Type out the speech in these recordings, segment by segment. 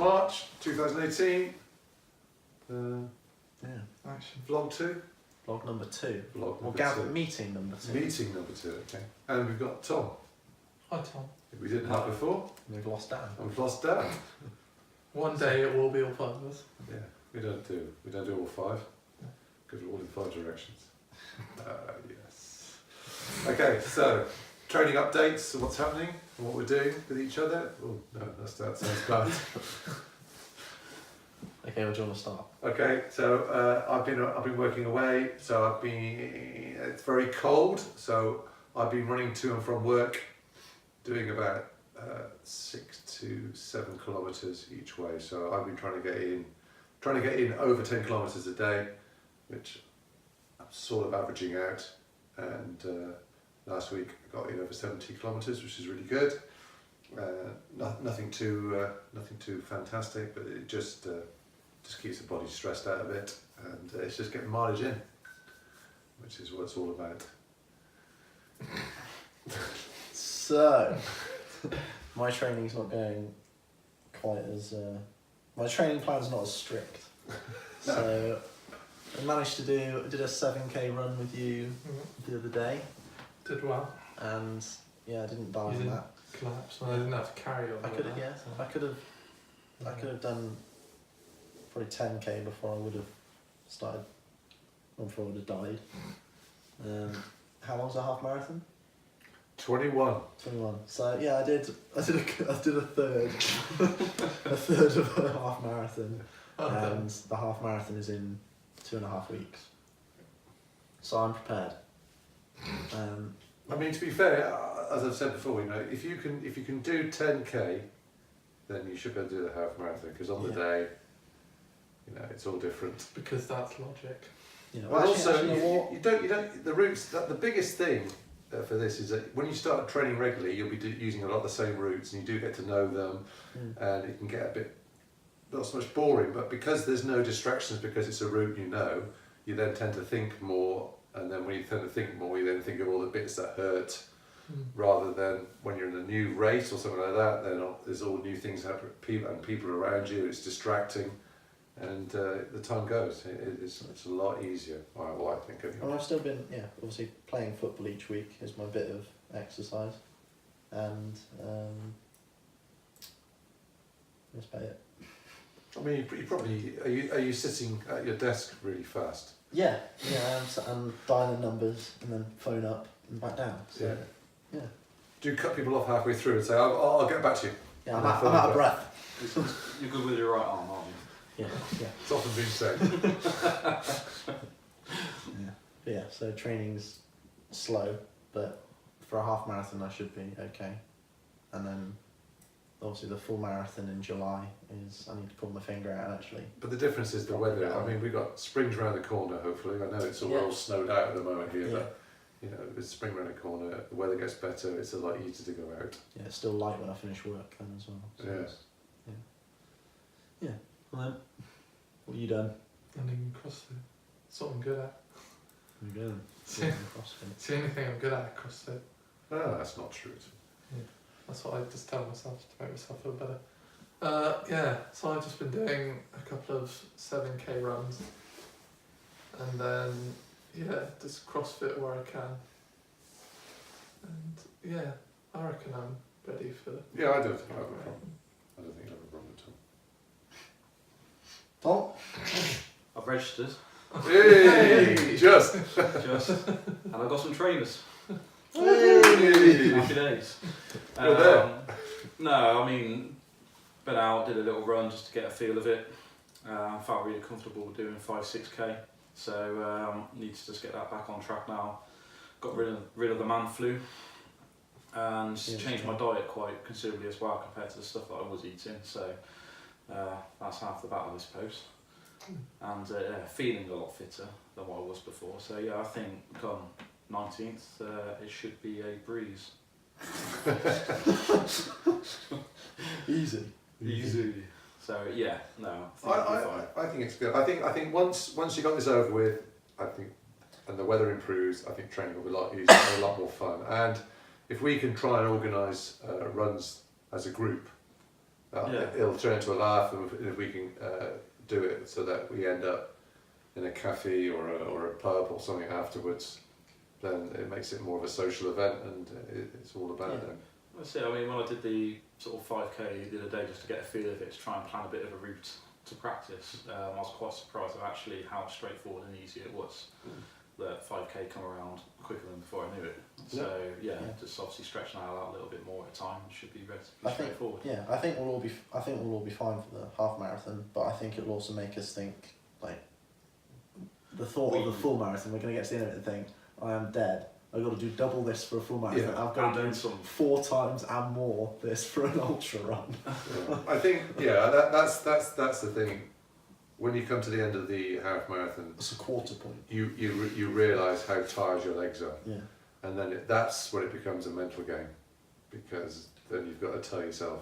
of March 2018. Yeah. Action. Vlog 2. Vlog number 2. Vlog Or number 2. meeting number 2. Meeting number 2, okay. And we've got Tom. Hi Tom. We didn't have before. We've lost Dan. And we've lost Dan. One day it will be all five of us. Yeah, we don't do all 5. Because we're all in 5 directions. Yes. Okay, so training updates, so what's happening and what we're doing with each other. Oh no, that sounds bad. Okay, well, do you want to start? Okay, so I've been working away. So it's very cold. So I've been running to and from work, doing about 6 to 7 kilometres each way. So I've been trying to get in over 10 kilometres a day, which I'm sort of averaging out. And last week I got in over 70 kilometres, which is really good. Nothing too fantastic, but it just keeps the body stressed out a bit, and it's just getting mileage in, which is what it's all about. So, my training's not going quite as... my training plan's not as strict. So, I managed to did a 7k run with you the other day, Did well. and yeah, I didn't die You on didn't that. collapse. I didn't have to carry on. I could have, yeah, I could have done probably 10k before I would have started, or before I would have died. How long's a half marathon? 21. 21. So yeah, I did a third, a third of a half marathon, and the half marathon is in 2.5 weeks. So I'm prepared. I mean, to be fair, as I've said before, you know, if you can do 10k, then you should be able to do the half marathon, because on the day, you know, it's all different. Because that's logic. You know, But also, what? you don't the routes. The biggest thing for this is that when you start training regularly, you'll be using a lot of the same routes, and you do get to know them, and it can get a bit not so much boring. But because there's no distractions, because it's a route you know, you then tend to think more, and then when you tend to think more, you then think of all the bits that hurt, rather than when you're in a new race or something like that. Then there's all new things happening, people around you. It's distracting. And the time goes. It's a lot easier. Well, I think. Anyway. Well, I've still been, obviously playing football each week is my bit of exercise, and that's about it. I mean, you probably are you sitting at your desk really fast? Yeah, I'm dialing numbers and then phone up and back down. So, yeah. Do you cut people off halfway through and say, "I'll get back to you"? Yeah, I'm out of breath. You're good with your right arm, aren't you? Yeah. It's often been said. But yeah, so training's slow, but for a half marathon I should be okay. And then obviously the full marathon in July is, I need to pull my finger out actually. But the difference is the weather. I mean, we've got spring's around the corner. Hopefully, I know it's all snowed out at the moment here, but you know, it's spring around the corner. The weather gets better. It's a lot easier to go out. Yeah, it's still light when I finish work then as well. So yeah. Well then, what have you done? Running CrossFit. That's what I'm good at. You're good. It's the only thing I'm good at CrossFit. No, that's not true. That's what I just tell myself to make myself feel better. So I've just been doing a couple of 7k runs, and then just CrossFit where I can. And I reckon I'm ready for. Yeah, I don't think I have a problem. I don't think I have a problem at all. Tom? I've registered. Hey, just. And I've got some trainers. Hey. Happy days. You're there. No, I mean, been out, did a little run just to get a feel of it. I felt really comfortable doing 5-6k, so need to just get that back on track now. Got rid of the man flu, and changed my diet quite considerably as well compared to the stuff that I was eating. So that's half the battle, I suppose. And feeling a lot fitter than what I was before. So I think come 19th, it should be a breeze. Easy. So I think it's good. I think once you got this over with, I think, and the weather improves, I think training will be a lot easier, and a lot more fun. And if we can try and organise runs as a group, It'll turn into a laugh, and if we can do it so that we end up in a cafe or a pub or something afterwards, then it makes it more of a social event, and it's all about it then. That's it. I mean, when I did the sort of 5k the other day just to get a feel of it, to try and plan a bit of a route to practice, I was quite surprised at actually how straightforward and easy it was. That 5k come around quicker than before I knew it. So yeah, just obviously stretching that out a little bit more at a time should be relatively straightforward. I think we'll all be fine for the half marathon, but I think it'll also make us think, like, the thought of the full marathon. We're going to get to the end of it and think, I am dead. I've got to do double this for a full marathon. Yeah. I've got to And do some. 4 times and more this for an ultra run. I think that's the thing. When you come to the end of the half marathon, It's a quarter point. you realise how tired your legs are, Yeah. and then that's when it becomes a mental game, because then you've got to tell yourself,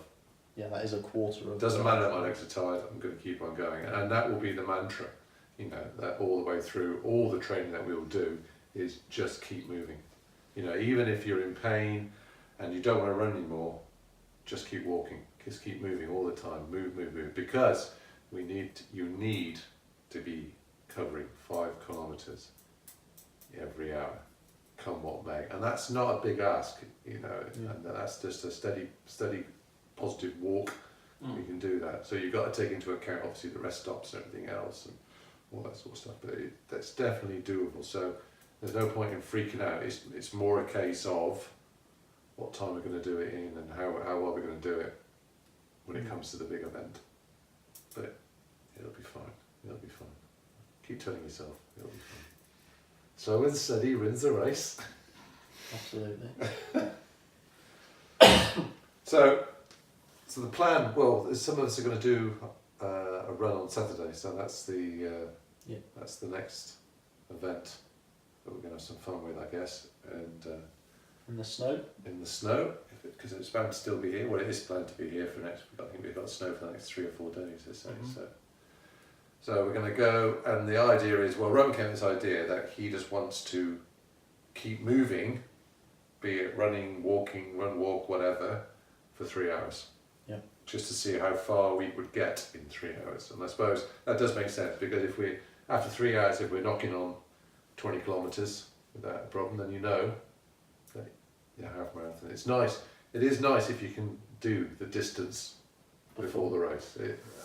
Yeah, that is a quarter of. it doesn't matter that my legs are tired, I'm going to keep on going, and that will be the mantra, you know, that all the way through all the training that we will do is just keep moving. You know, even if you're in pain and you don't want to run anymore, just keep walking, just keep moving all the time, move, because you need to be covering 5 kilometres every hour, come what may, and that's not a big ask, you know, and that's just a steady, positive walk. You can do that. So you've got to take into account obviously the rest stops and everything else and all that sort of stuff, but that's definitely doable. So there's no point in freaking out. It's more a case of what time we're going to do it in and how well we're going to do it when it comes to the big event. But it'll be fine. It'll be fine. Keep telling yourself it'll be fine. Slow and steady wins the race. Absolutely. So the plan. Well, some of us are going to do a run on Saturday. So that's that's the next event that we're going to have some fun with, I guess. And In the snow. in the snow, because it's bound to still be here. Well, it is planned to be here for next. I think we've got snow for the next 3 or 4 days. They say so. We're going to go, and the idea is, well, Rowan came with this idea that he just wants to keep moving, be it running, walking, run, walk, whatever, for 3 hours. Yeah. Just to see how far we would get in 3 hours, and I suppose that does make sense, because if we, after 3 hours, if we're knocking on 20 kilometres without a problem, then you know that half marathon. It's nice. It is nice if you can do the distance before the race.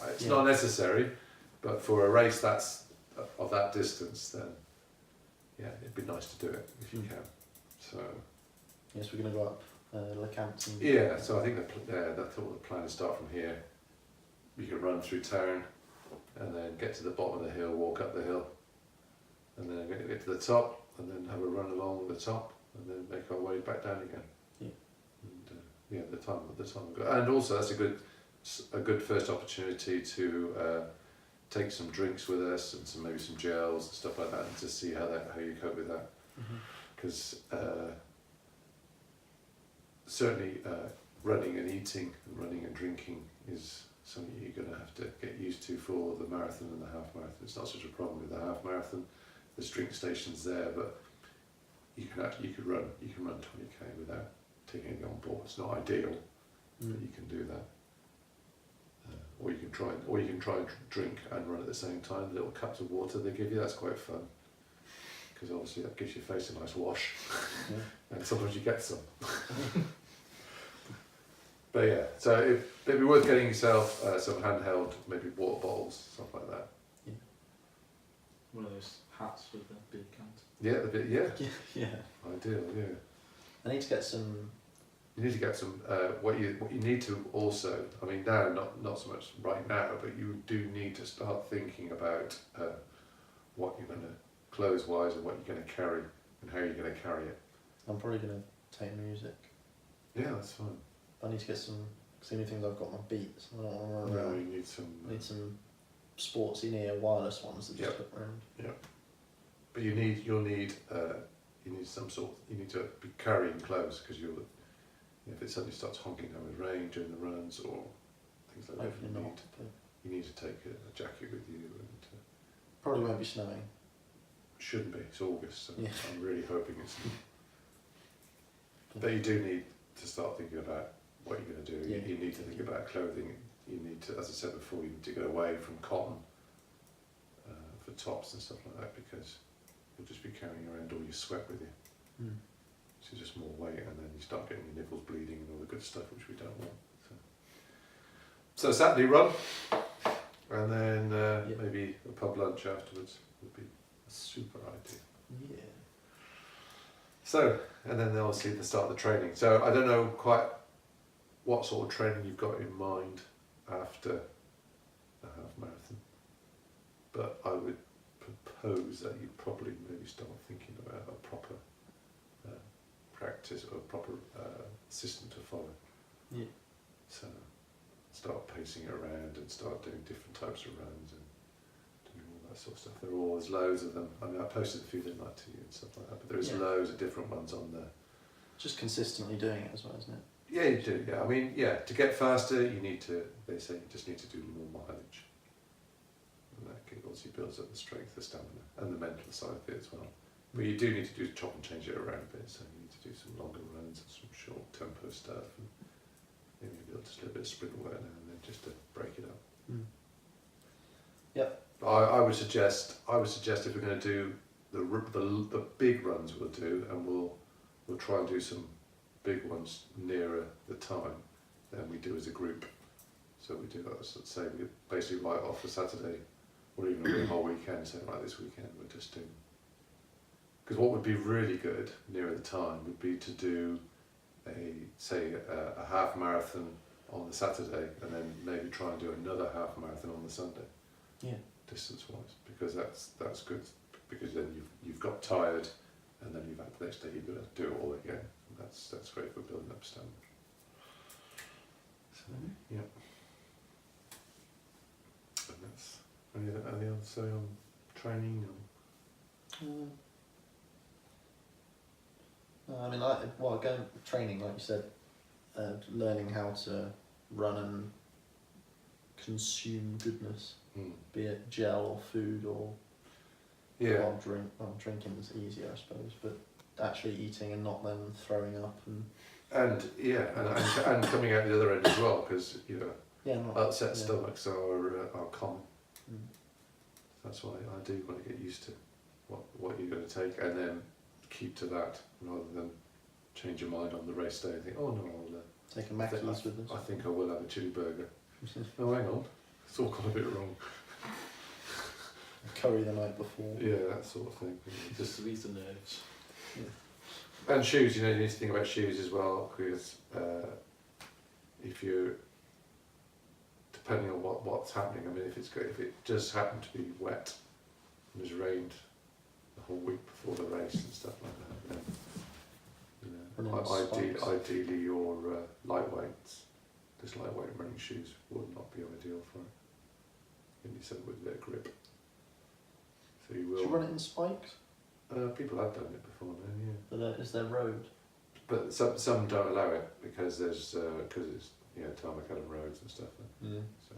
It's not necessary, but for a race that's of that distance, then it'd be nice to do it if you can. So Yes, we're going to go up Lecampton. yeah, so I think the plan is start from here. We can run through town, and then get to the bottom of the hill, walk up the hill, and then get to the top, and then have a run along the top, and then make our way back down again. And the time, and also that's a good first opportunity to take some drinks with us and maybe some gels and stuff like that, and to see how you cope with that, because certainly running and eating and running and drinking is something you're going to have to get used to for the marathon and the half marathon. It's not such a problem with the half marathon. There's drink stations there, but you could run 20k without taking anything on board. It's not ideal, but you can do that. Or you can try and drink and run at the same time. The little cups of water they give you, that's quite fun, because obviously that gives your face a nice wash, and sometimes you get some. But yeah, so it'd be worth getting yourself some handheld, maybe water bottles, stuff like that. One of those hats with the big cans. Yeah, Yeah. ideal. Yeah. I need to get some. You need to get some. What you need to also, I mean, now not so much right now, but you do need to start thinking about what you're going to clothes wise and what you're going to carry and how you're going to carry it. I'm probably going to take music. Yeah, that's fine. I need to get some. Because the only things I've got my Beats. I don't want to run No, around. you need some. I need some sportsy near wireless ones that just look around. But you'll need some sort. You need to be carrying clothes, because if it suddenly starts honking down with rain during the runs or things like Hopefully that, not. But you need to take a jacket with you, and probably won't be snowing. shouldn't be. It's August, so Yeah. I'm really hoping it's. But you do need to start thinking about what you're going to do. Yeah. You need to think about clothing you need to, as I said before, you need to get away from cotton for tops and stuff like that, because you'll just be carrying around all your sweat with you. Mm. So just more weight, and then you start getting your nipples bleeding and all the good stuff which we don't want. So Saturday run, and then Yeah. maybe a pub lunch afterwards would be a super idea. Yeah. So, and then obviously the start of the training. So I don't know quite what sort of training you've got in mind after a half marathon, but I would propose that you probably maybe start thinking about a proper practice or a proper system to follow. Yeah. So start pacing it around and start doing different types of runs and doing all that sort of stuff. There are always loads of them. I mean, I posted a few in like to you and stuff like that, but there is Yeah. loads of different ones on there. Just consistently doing it as well, isn't it? Yeah, you do. Yeah, I mean, yeah. To get faster, you need to. They say you just need to do more mileage, and that obviously builds up the strength, the stamina, and the mental side of it as well. But you do need to do chop and change it around a bit. So you need to do some longer runs and some short tempo stuff, and maybe just a little bit of sprint work now and then, just to break it up. Mm. Yep. I would suggest if we're going to do the big runs, we'll do, and we'll try and do some big ones nearer the time than we do as a group. So we do, let's say, we basically write off a Saturday, or even a whole weekend. So like this weekend, we're just doing. Because what would be really good nearer the time would be to do a half marathon on the Saturday, and then maybe try and do another half marathon on the Sunday. Yeah. Distance wise, because that's good, because then you've got tired, and then you've had the next day you've got to do it all again. And that's great for building up stamina. So yeah. And that's any other say on training I mean, going training, like you said, learning how to run and consume goodness, be it gel or food or yeah. drink. Well, drinking is easier, I suppose, but actually eating and not then throwing up And yeah, and coming out the other end as well, because not upset stomachs are common. Mm. That's why I do want to get used to what you're going to take, and then keep to that rather than change your mind on the race day and think, oh no, take a Mackey's with us. I think I will have a chili burger. Oh, hang on, it's all gone a bit wrong. Curry the night before. Yeah, that sort of thing. Just to ease the nerves. And shoes, you need to think about shoes as well, because if you, depending on what's happening, I mean, if it just happened to be wet and it's rained the whole week before the race and stuff like that, then ideally your lightweights, just lightweight running shoes would not be ideal for it. You need something with a bit of grip. So you will. Should you run it in spikes? People have done it before now, yeah. But is there road? But some don't allow it because it's tarmac Adam roads and stuff. Yeah. So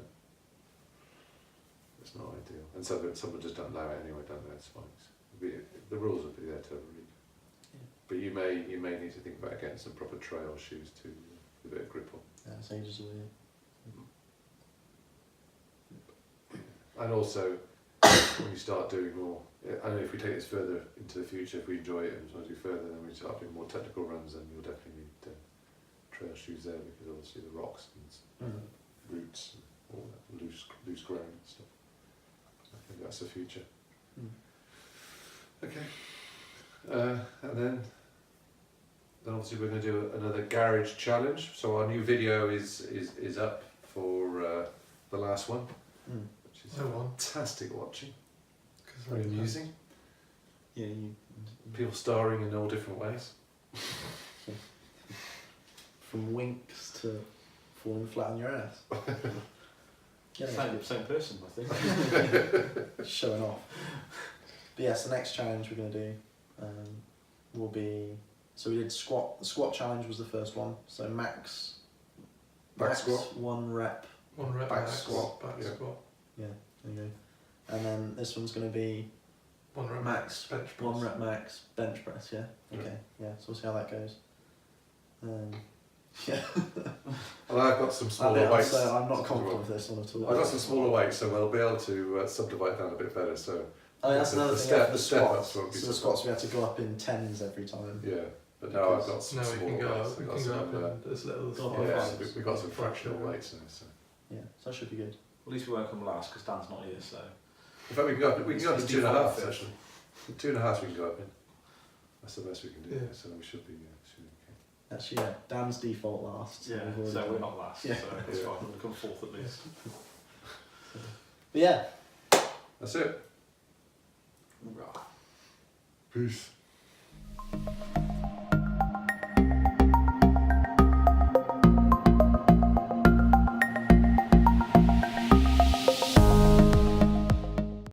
it's not ideal, and some just don't allow it anyway. Don't allow spikes. The rules would be there to read. Yeah. But you may need to think about getting some proper trail shoes to with a bit of grip on. Yeah, it's ages away. And also, when you start doing more, I know if we take this further into the future, if we enjoy it and want to do further, then we start doing more technical runs, then you'll definitely need trail shoes there, because obviously the rocks and roots and all that loose ground and stuff. I think that's the future. Okay. And then obviously we're going to do another garage challenge. So our new video is up for the last one, which is fantastic watching. Very amusing. Yeah, People starring in all different ways. from winks to falling flat on your ass. Same person, I think. Showing off. But yes, the next challenge we're going to do will be, so we did squat. The squat challenge was the first one. So max squat. 1 rep. 1 rep back max, squat. back Yeah. squat. Yeah, there you go. And then this one's going to be 1 rep max, bench press. 1 rep max bench press. Yeah. Okay. Yeah. So we'll see how that goes. Yeah. And I've got some I smaller think weights. so. I'm not as confident well. with this one at all. I've got some smaller weights, so we'll be able to subdivide down a bit better. So Oh, yeah, that's the another step- thing. Yeah, for the the step squats. ups won't be So the so squats we had to go up in tens every time. yeah, but now I've got some No, we smaller can go weights. up. We I've got can go some, up in as little as Oh, five. yeah, fives. we've got some Five fractional kilo. weights now. So. Yeah, so that should be good. At least we won't come last because Dan's not here, so. In fact, we can go up. We can go up to It's 2.5 default actually. 2.5 we can go up in. That's the best we can do. Yeah. So we should be. Should be okay. Actually, yeah, Dan's default last. Yeah, we've already so done we're it. not last, Yeah. so it's Yeah. fine. We'll come fourth at least. But yeah, That's it. Right. Peace.